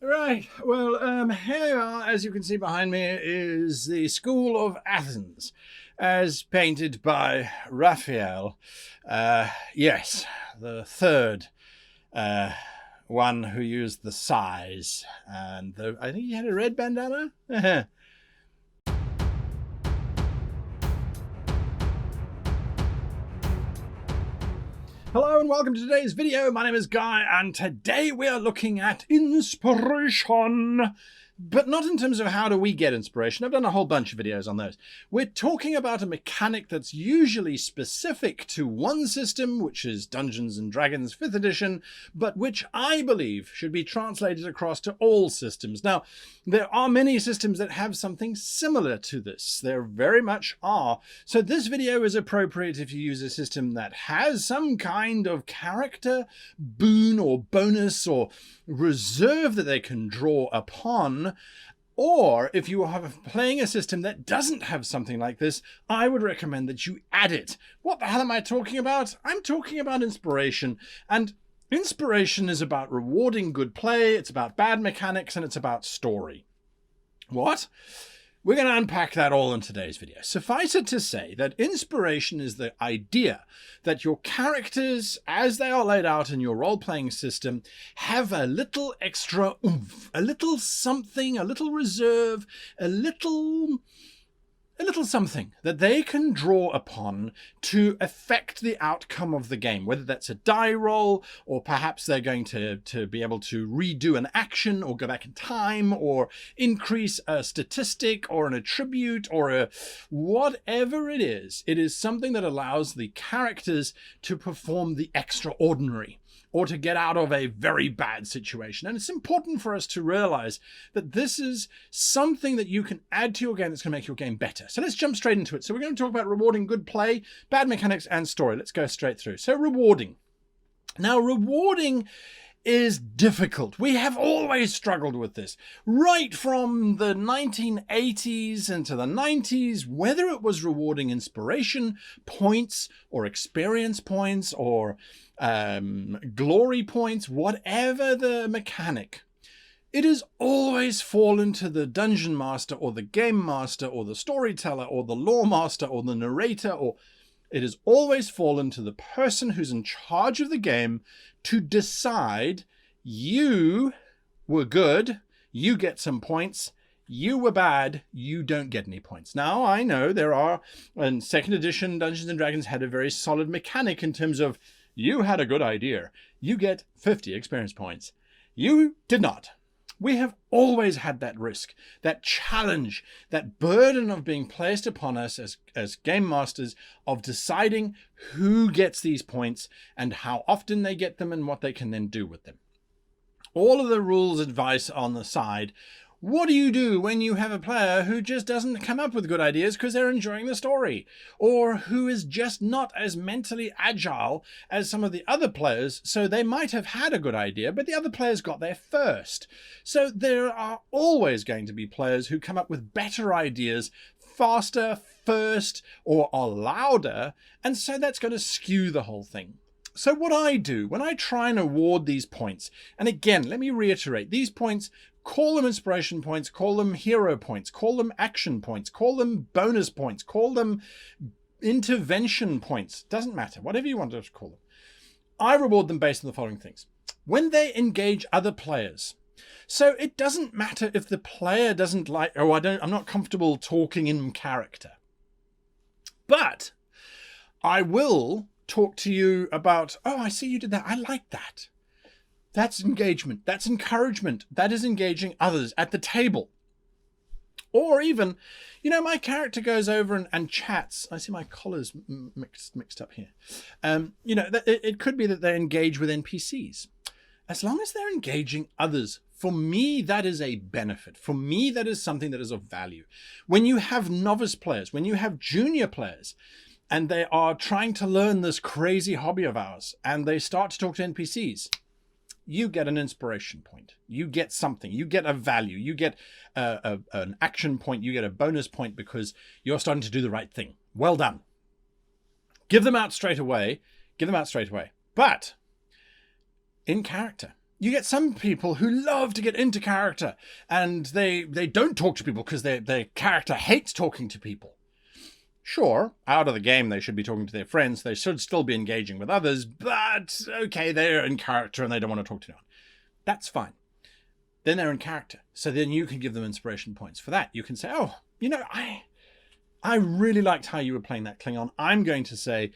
Right, well, here we are. As you can see behind me is the School of Athens, as painted by Raphael. Yes, the third one who used the size. And I think he had a red bandana? Hello and welcome to today's video. My name is Guy and today we are looking at inspiration. But not in terms of how do we get inspiration. I've done a whole bunch of videos on those. We're talking about a mechanic that's usually specific to one system, which is Dungeons & Dragons 5th edition, but which I believe should be translated across to all systems. Now, there are many systems that have something similar to this. There very much are. So this video is appropriate if you use a system that has some kind of character, boon or bonus or reserve that they can draw upon. Or if you are playing a system that doesn't have something like this, I would recommend that you add it. What the hell am I talking about? I'm talking about inspiration. And inspiration is about rewarding good play, it's about bad mechanics, and it's about story. What? We're going to unpack that all in today's video. Suffice it to say that inspiration is the idea that your characters, as they are laid out in your role-playing system, have a little extra oomph, a little something, a little reserve, a little something that they can draw upon to affect the outcome of the game, whether that's a die roll, or perhaps they're going to be able to redo an action or go back in time or increase a statistic or an attribute or a whatever it is. It is something that allows the characters to perform the extraordinary, or to get out of a very bad situation. And it's important for us to realize that this is something that you can add to your game that's going to make your game better. So let's jump straight into it. So we're going to talk about rewarding good play, bad mechanics, and story. Let's go straight through. So rewarding. Now, rewarding is difficult. We have always struggled with this. Right from the 1980s into the 90s, whether it was rewarding inspiration points or experience points or glory points, whatever the mechanic, it has always fallen to the dungeon master or the game master or the storyteller or the lore master or the narrator, or it has always fallen to the person who's in charge of the game to decide you were good, you get some points, you were bad, you don't get any points. Now, I know there are, in 2nd edition, Dungeons & Dragons had a very solid mechanic in terms of you had a good idea, you get 50 experience points. You did not. We have always had that risk, that challenge, that burden of being placed upon us as game masters of deciding who gets these points and how often they get them and what they can then do with them. All of the rules advice on the side. What do you do when you have a player who just doesn't come up with good ideas because they're enjoying the story, or who is just not as mentally agile as some of the other players? So they might have had a good idea, but the other players got there first. So there are always going to be players who come up with better ideas faster, first, or are louder. And so that's going to skew the whole thing. So what I do when I try and award these points, and again, let me reiterate, these points, call them inspiration points, call them hero points, call them action points, call them bonus points, call them intervention points. Doesn't matter, whatever you want to call them. I reward them based on the following things. When they engage other players. So it doesn't matter if the player doesn't like, oh, I'm not comfortable talking in character. But I will talk to you about, oh, I see you did that. I like that. That's engagement. That's encouragement. That is engaging others at the table. Or even, my character goes over and chats. I see my collar's mixed up here. It could be that they engage with NPCs. As long as they're engaging others, for me, that is a benefit. For me, that is something that is of value. When you have novice players, when you have junior players, and they are trying to learn this crazy hobby of ours, and they start to talk to NPCs, you get an inspiration point. You get something. You get a value. You get an action point. You get a bonus point because you're starting to do the right thing. Well done. Give them out straight away. But in character, You get some people who love to get into character, and they don't talk to people because their character hates talking to people. Sure, out of the game they should be talking to their friends, they should still be engaging with others, but okay, they're in character and they don't want to talk to anyone. That's fine. Then they're in character. So then you can give them inspiration points for that. You can say, oh, you know, I really liked how you were playing that Klingon. I'm going to say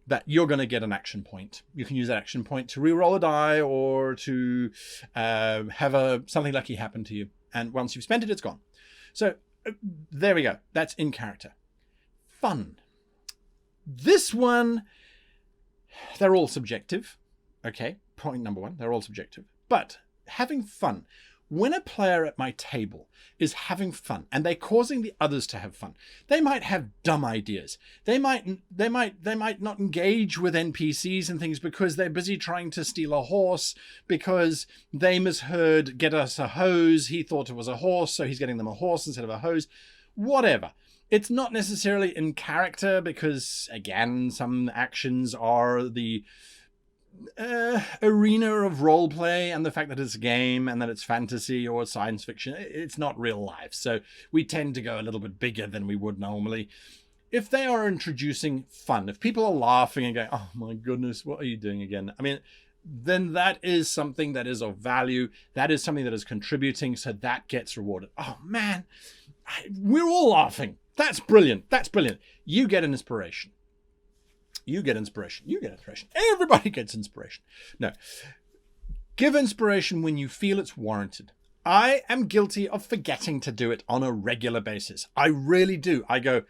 that you're going to get an action point. You can use that action point to re-roll a die or to have something lucky happen to you. And once you've spent it, it's gone. So there we go. That's in character. Fun. This one, they're all subjective. Okay, point number one, they're all subjective. But having fun. When a player at my table is having fun and they're causing the others to have fun, they might have dumb ideas. They might not engage with NPCs and things because they're busy trying to steal a horse, because they misheard "get us a hose." He thought it was a horse, so he's getting them a horse instead of a hose. Whatever. It's not necessarily in character because, again, some actions are the arena of roleplay, and the fact that it's a game and that it's fantasy or science fiction, it's not real life. So we tend to go a little bit bigger than we would normally. If they are introducing fun, if people are laughing and going, oh my goodness, what are you doing again? I mean, then that is something that is of value. That is something that is contributing, so that gets rewarded. Oh man, we're all laughing. That's brilliant. That's brilliant. You get an inspiration. You get inspiration. You get inspiration. Everybody gets inspiration. No. Give inspiration when you feel it's warranted. I am guilty of forgetting to do it on a regular basis. I really do. I go,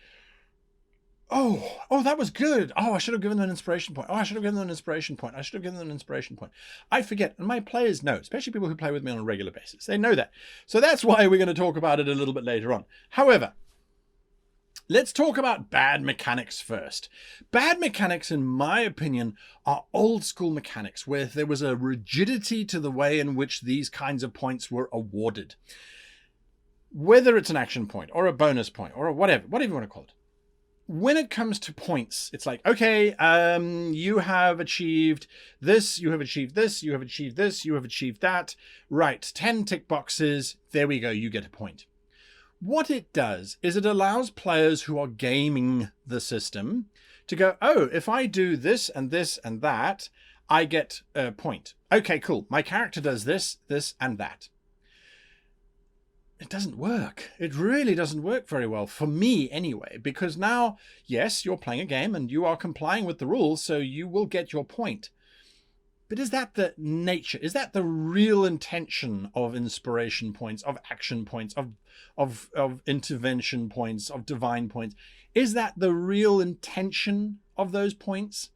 oh, that was good. Oh, I should have given them an inspiration point. Oh, I should have given them an inspiration point. I should have given them an inspiration point. I forget. And my players know, especially people who play with me on a regular basis. They know that. So that's why we're going to talk about it a little bit later on. However, let's talk about bad mechanics first. Bad mechanics, in my opinion, are old school mechanics where there was a rigidity to the way in which these kinds of points were awarded. Whether it's an action point or a bonus point or whatever you want to call it. When it comes to points, it's like, okay, you have achieved this, you have achieved this, you have achieved this, you have achieved that. Right, 10 tick boxes. There we go, you get a point. What it does is it allows players who are gaming the system to go, oh, if I do this and this and that, I get a point. Okay, cool. My character does this, this, and that. It doesn't work. It really doesn't work very well, for me anyway, because now, yes, you're playing a game and you are complying with the rules, so you will get your point. But is that the nature? Is that the real intention of inspiration points, of action points, of intervention points, of divine points? Is that the real intention of those points?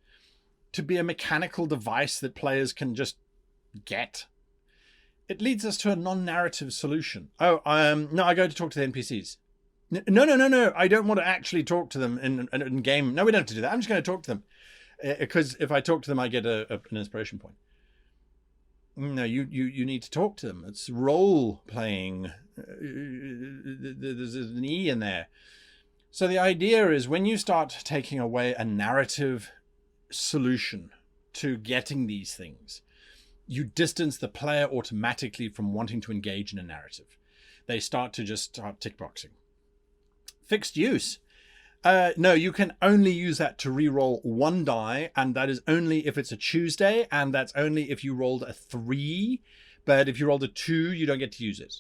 To be a mechanical device that players can just get? It leads us to a non-narrative solution. Oh, no, I go to talk to the NPCs. No. I don't want to actually talk to them in game. No, we don't have to do that. I'm just going to talk to them. Because if I talk to them, I get an inspiration point. No, you need to talk to them. It's role playing. There's an E in there. So the idea is when you start taking away a narrative solution to getting these things, you distance the player automatically from wanting to engage in a narrative. They start to just start tick boxing. Fixed use. No, you can only use that to re-roll one die, and that is only if it's a Tuesday, and that's only if you rolled a 3, but if you rolled a 2, you don't get to use it.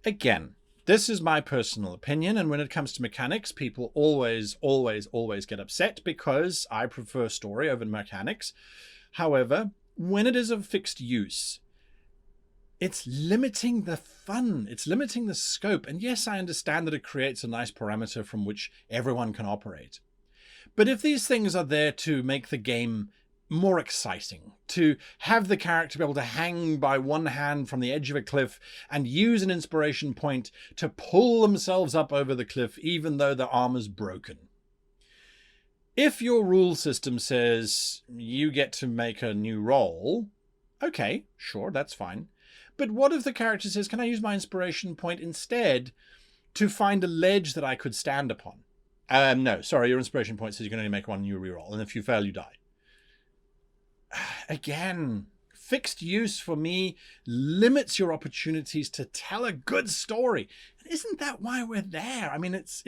Again, this is my personal opinion, and when it comes to mechanics, people always get upset because I prefer story over mechanics. However, when it is of fixed use, it's limiting the fun. It's limiting the scope. And yes, I understand that it creates a nice parameter from which everyone can operate. But if these things are there to make the game more exciting, to have the character be able to hang by one hand from the edge of a cliff and use an inspiration point to pull themselves up over the cliff, even though their arm is broken. If your rule system says you get to make a new roll, okay, sure, that's fine. But what if the character says, can I use my inspiration point instead to find a ledge that I could stand upon? No, sorry, your inspiration point says you can only make one new reroll, and if you fail, you die. Again, fixed use for me limits your opportunities to tell a good story. And isn't that why we're there? I mean, it's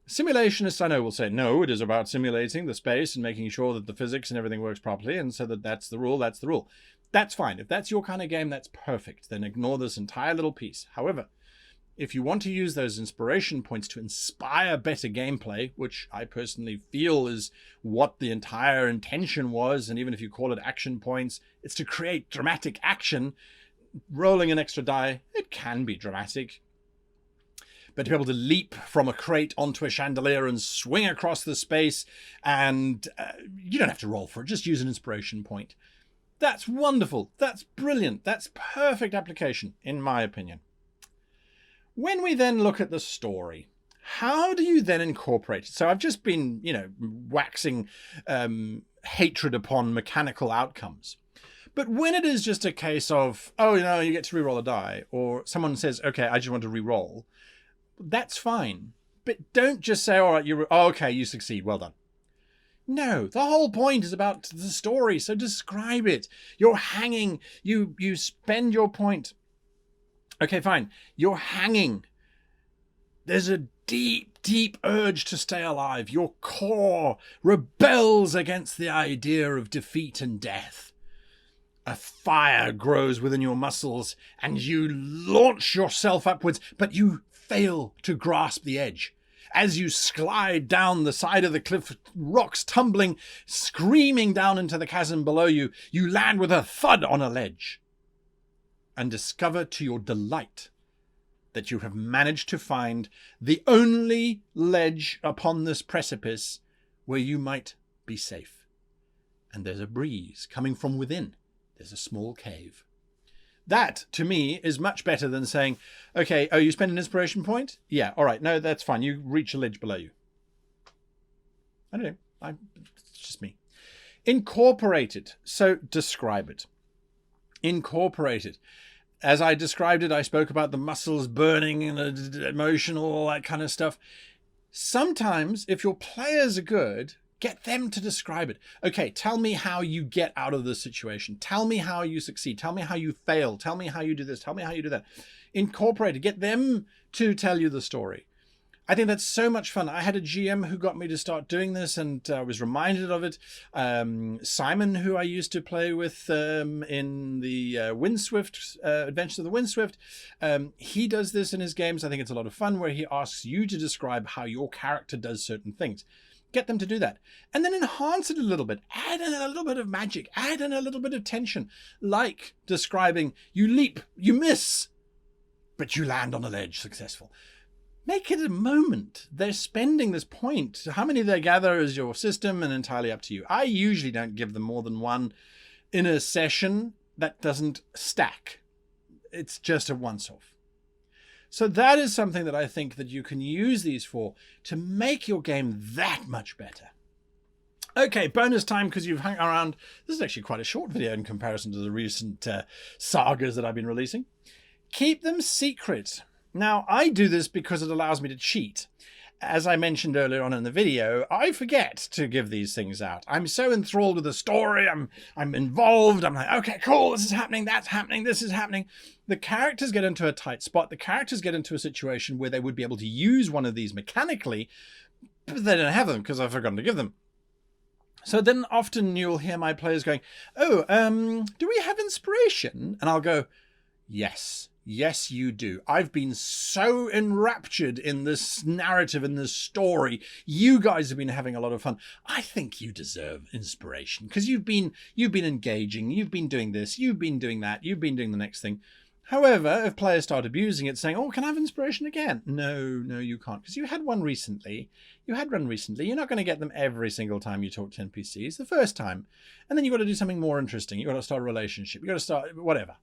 simulationists, I know, will say, no, it is about simulating the space and making sure that the physics and everything works properly. And so that's the rule, that's the rule. That's fine. If that's your kind of game, that's perfect. Then ignore this entire little piece. However, if you want to use those inspiration points to inspire better gameplay, which I personally feel is what the entire intention was, and even if you call it action points, it's to create dramatic action. Rolling an extra die, it can be dramatic. But to be able to leap from a crate onto a chandelier and swing across the space, and you don't have to roll for it, just use an inspiration point. That's wonderful. That's brilliant. That's perfect application, in my opinion. When we then look at the story, how do you then incorporate it? So I've just been, waxing hatred upon mechanical outcomes. But when it is just a case of, oh, you get to reroll a die, or someone says, okay, I just want to reroll, that's fine. But don't just say, all right, okay, you succeed, well done. No, the whole point is about the story, so describe it. You're hanging, you spend your point. Okay, fine. You're hanging. There's a deep, deep urge to stay alive. Your core rebels against the idea of defeat and death. A fire grows within your muscles and you launch yourself upwards, but you fail to grasp the edge. As you slide down the side of the cliff, rocks tumbling, screaming down into the chasm below you, you land with a thud on a ledge. And discover to your delight that you have managed to find the only ledge upon this precipice where you might be safe. And there's a breeze coming from within. There's a small cave. That, to me, is much better than saying, okay, you spend an inspiration point? Yeah, all right, no, that's fine. You reach a ledge below you. I don't know. It's just me. Incorporate it. So describe it. Incorporate it. As I described it, I spoke about the muscles burning and emotional, all that kind of stuff. Sometimes, if your players are good, get them to describe it. Okay, tell me how you get out of this situation. Tell me how you succeed. Tell me how you fail. Tell me how you do this. Tell me how you do that. Incorporate it. Get them to tell you the story. I think that's so much fun. I had a GM who got me to start doing this, and I was reminded of it. Simon, who I used to play with in the Windswift, Adventures of the Windswift, he does this in his games. I think it's a lot of fun, where he asks you to describe how your character does certain things. Get them to do that. And then enhance it a little bit. Add in a little bit of magic. Add in a little bit of tension. Like describing, you leap, you miss, but you land on a ledge, successful. Make it a moment. They're spending this point. How many they gather is your system and entirely up to you. I usually don't give them more than one in a session. That doesn't stack. It's just a once-off. So that is something that I think that you can use these for to make your game that much better. Okay, bonus time because you've hung around. This is actually quite a short video in comparison to the recent sagas that I've been releasing. Keep them secret. Now, I do this because it allows me to cheat. As I mentioned earlier on in the video, I forget to give these things out. I'm so enthralled with the story. I'm involved. I'm like, okay, cool. This is happening. That's happening. This is happening. The characters get into a tight spot. The characters get into a situation where they would be able to use one of these mechanically, but they don't have them because I've forgotten to give them. So then often you'll hear my players going, oh, do we have inspiration? And I'll go, yes. Yes, you do. I've been so enraptured in this narrative and this story. You guys have been having a lot of fun. I think you deserve inspiration because you've been engaging. You've been doing this. You've been doing that. You've been doing the next thing. However, if players start abusing it, saying, oh, can I have inspiration again? No, you can't because you had one recently. You're not going to get them every single time you talk to NPCs. The first time. And then you've got to do something more interesting. You've got to start a relationship. You've got to start whatever.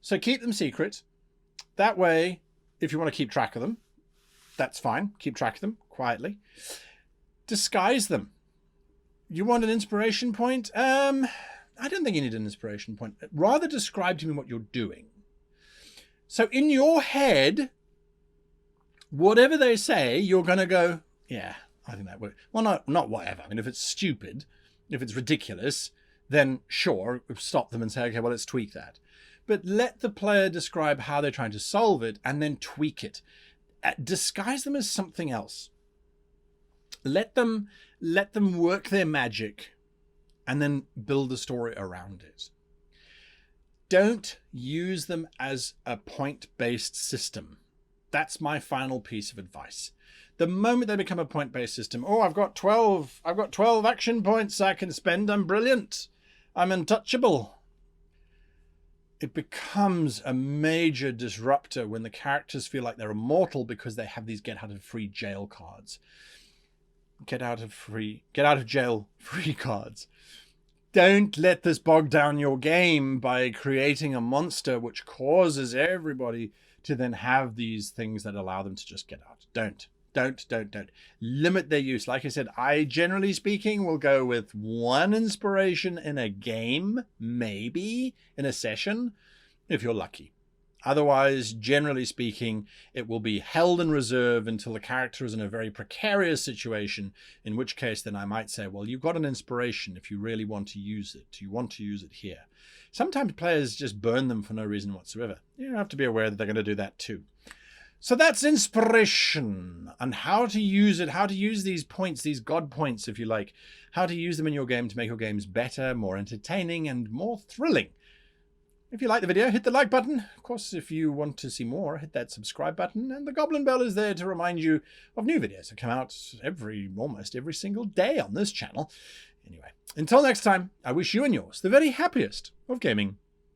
So keep them secret. That way, if you want to keep track of them, that's fine. Keep track of them quietly. Disguise them. You want an inspiration point? I don't think you need an inspiration point. Rather describe to me what you're doing. So in your head, whatever they say, you're going to go, yeah, I think that works. Well, not whatever. I mean, if it's stupid, if it's ridiculous, then sure, stop them and say, okay, well, let's tweak that. But let the player describe how they're trying to solve it and then tweak it. Disguise them as something else. Let them work their magic and then build a story around it. Don't use them as a point-based system. That's my final piece of advice. The moment they become a point-based system, oh, I've got 12 action points I can spend. I'm brilliant. I'm untouchable. It becomes a major disruptor when the characters feel like they're immortal because they have these get out of free jail cards. Get out of jail free cards. Don't let this bog down your game by creating a monster which causes everybody to then have these things that allow them to just get out. Don't. Limit their use. Like I said, I generally speaking will go with 1 inspiration in a game, maybe in a session, if you're lucky. Otherwise, generally speaking, it will be held in reserve until the character is in a very precarious situation, in which case then I might say, well, you've got an inspiration if you really want to use it. You want to use it here. Sometimes players just burn them for no reason whatsoever. You have to be aware that they're going to do that too. So that's inspiration and how to use it, how to use these points, these God points, if you like, how to use them in your game to make your games better, more entertaining, and more thrilling. If you like the video, hit the like button. Of course, if you want to see more, hit that subscribe button. And the Goblin Bell is there to remind you of new videos that come out almost every single day on this channel. Anyway, until next time, I wish you and yours the very happiest of gaming.